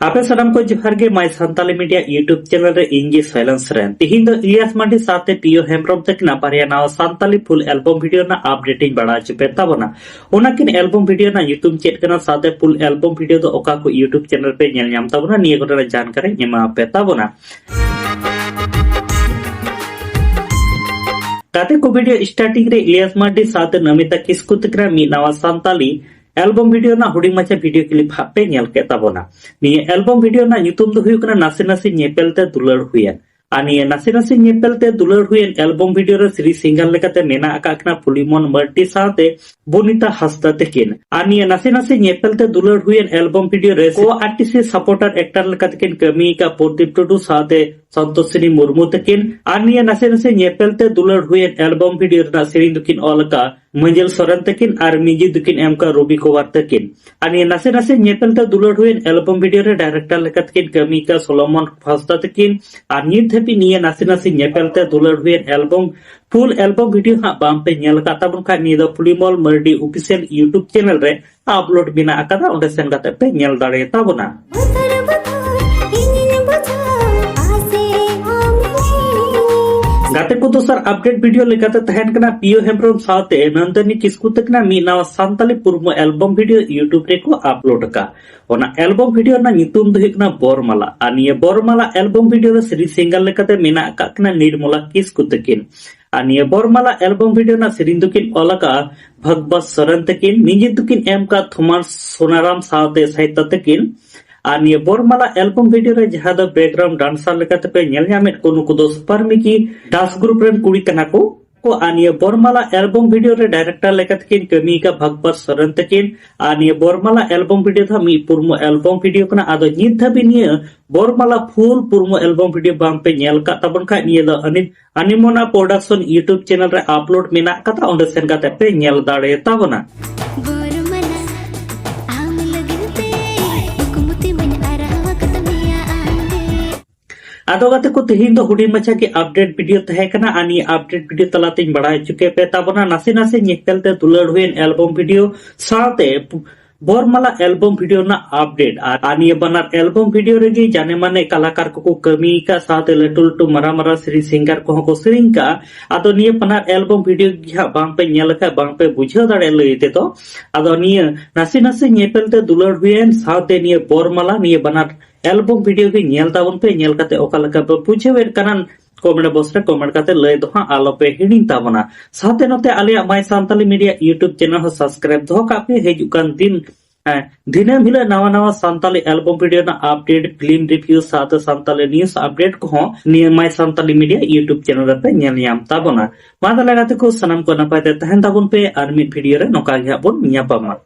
आपे सनम को जोहार गे my Santali media YouTube channel रे इंगे साइलेंस रेन तिहिन दो इलियास मांडी साथे पियो हेम्ब्रम तकना पारिया नाव सान्ताली फुल एल्बम वीडियो ना अपडेटिंग बड़ा चुपे ताबना ओनाकिन एल्बम वीडियो ना यूट्यूब चेक कना साथे फुल एल्बम वीडियो दो ओका को यूट्यूब चैनल पे नेल ᱧᱟᱢ ताबना निये गोटा जानकारी एमा पे ताबना काते को वीडियो स्टार्टिंग रे इलियास मांडी साथे नमिता किस्कु तकना मी नावा सान्ताली एल्बम वीडियो ना हुडिंग माचा वीडियो क्लिप हापे नेल के ताबोना निये एल्बम वीडियो ना ᱧᱩᱛᱩᱢ ᱫᱚ ᱦᱩᱭᱩᱜ ᱠᱟᱱᱟ ᱱᱟᱥᱮ ᱱᱟᱥᱮ ᱧᱮᱯᱮᱞ ᱛᱮ ᱫᱩᱞᱟᱹᱲ ᱦᱩᱭᱮᱱ ᱟᱨ ᱱᱤᱭᱟᱹ ᱱᱟᱥᱮ ᱱᱟᱥᱮ ᱧᱮᱯᱮᱞ ᱛᱮ ᱫᱩᱞᱟᱹᱲ ᱦᱩᱭᱮᱱ ᱮᱞᱵᱚᱢ ᱵᱷᱤᱰᱤᱭᱳ ᱨᱮ ᱥᱨᱤ ᱥᱤᱝᱜᱟᱨ ᱞᱮᱠᱟᱛᱮ ᱢᱮᱱᱟᱜ ᱟᱠᱟᱫ ᱠᱤᱱᱟ ᱯᱩᱞᱤᱢᱚᱱ ᱢᱟᱨᱰᱤ ᱥᱟᱶᱛᱮ ᱵᱚᱱᱤᱛᱟ ᱦᱟᱸᱥᱫᱟ ᱛᱟᱹᱠᱤᱱ ᱟᱨ ᱱᱤᱭᱟᱹ ᱱᱟᱥᱮ ᱱᱟᱥᱮ ᱧᱮᱯᱮᱞ ᱛᱮ ᱫᱩᱞᱟᱹᱲ ᱦᱩᱭᱮᱱ ᱮᱞᱵᱚᱢ ᱵᱷᱤᱰᱤᱭᱳ ᱨᱮ ᱠᱚ आर्टिस्ट सपोर्टर एक्टर लेकाते किन कमी का प्रदीप टुडू साथे संतोषिनी मुर्मू तकिन आर निया नसे नसे ñepel te दुलड़ हुएन एल्बम वीडियो रा सेरिंग दुकिन ऑलका मंजल सोरेन तकिन आर मिजी दुकिन एमका रूबी कोवार तकिन आर निया नसे नसे ñepel te दुलड़ हुएन एल्बम वीडियो रे डायरेक्टर लेकाते किन कमी का सोलोमन फास्ता तकिन आर नित धपि निया नसे नसे ñepel te दुलड़ हुएन एल्बम फुल एल्बम वीडियो हा बाम पे नेल का ताबन का निया Pulimol Mardi official YouTube channel रे अपलोड बिना अकादा ओंडे सेन गाते पे नेल दाड़े ताबना गाते को दोसर अपडेट वीडियो लेकाते तहन कना पियो हेम्ब्रम साथे नंदनी किस्कु तकना मी नावा सान्ताली पुरमो एल्बम वीडियो यूट्यूब रे को अपलोड का ओना एल्बम वीडियो ना ᱧᱩᱛᱩᱢ ᱫᱚ ᱦᱩᱭᱩᱜ ᱠᱟᱱᱟ ᱵᱚᱨᱢᱟᱞᱟ ᱟᱨ ᱱᱤᱭᱟᱹ ᱵᱚᱨᱢᱟᱞᱟ एल्बम वीडियो रे श्री सिंगर लेकाते मेना ᱟᱠᱟᱫ ᱠᱟᱱᱟ निर्मला किस्कु तकिन आर निय्या बरमाला एल्बम वीडियो ना सेरिंग दुकिन ओलका भगवत सोरेन तकिन निजे दुकिन एम का थुमार सोनाराम साथे साहित्य तकिन आर निय्या बरमाला एल्बम वीडियो रे जहां द बैकग्राउंड डांसर लेकाते पे नेल ᱧᱟᱢᱮᱫ को नुकु दो सुपरमिकी डांस ग्रुप रेन कुड़ी कना को आर निय्या बरमाला एल्बम वीडियो रे डायरेक्टर लेकाते किन कमी का भगवत सोरेन तकिन आर निय्या बरमाला एल्बम वीडियो था मी पुरमो एल्बम वीडियो कना आदो नित Dhabi निय्या बरमाला full पुरमो album video balm पे नेल का तबन का निय्या द अनिमोना प्रोडक्शन यूट्यूब चैनल रे अपलोड मेना कता ओंडे सेन गाते पे नेल दाड़े ताबना आदो गाते को तिहिन दो हुडी मचा की अपडेट वीडियो तहे कना आनी अपडेट वीडियो तलाते बड़ा चुके पे ताबना नासे नासे ñepel te दुलड़ हुएन एल्बम वीडियो साथे बरमाला एल्बम वीडियो ना अपडेट आर निया बनार एल्बम वीडियो रेगी जाने माने कलाकार को कमी का साथे लटू लटू मरा मरा श्री सिंगर को सेरिंग का आदो निया बनार एल्बम वीडियो गिहा बांग पे नेल का बांग पे बुझाव दाड़े लईते तो आदो निया नासे नासे ñepel te दुलड़ हुएन साथे निया बरमाला निया बनार एल्बम वीडियो की नेल ताबन पे नेल काते ओका लका पे बुझावेर कनान कमेंट बॉक्स रे कमेंट काते लय दो हां आलो पे हिडिंग ताबना साथे नते आलिया my Santali media YouTube channel हो सब्सक्राइब दो का पे हेजुकान दिन दिनम हिला नवा नवा सान्ताली एल्बम वीडियो ना अपडेट फिल्म रिव्यू साथे सान्ताली न्यूज़ अपडेट को हो निया my Santali media YouTube channel पे नेल ᱧᱟᱢ ताबना मा लगाते को सनम को नपाते तहन ताबन पे आर मिड वीडियो रे नोका गे बोन ᱧᱟᱯᱟᱢᱟ।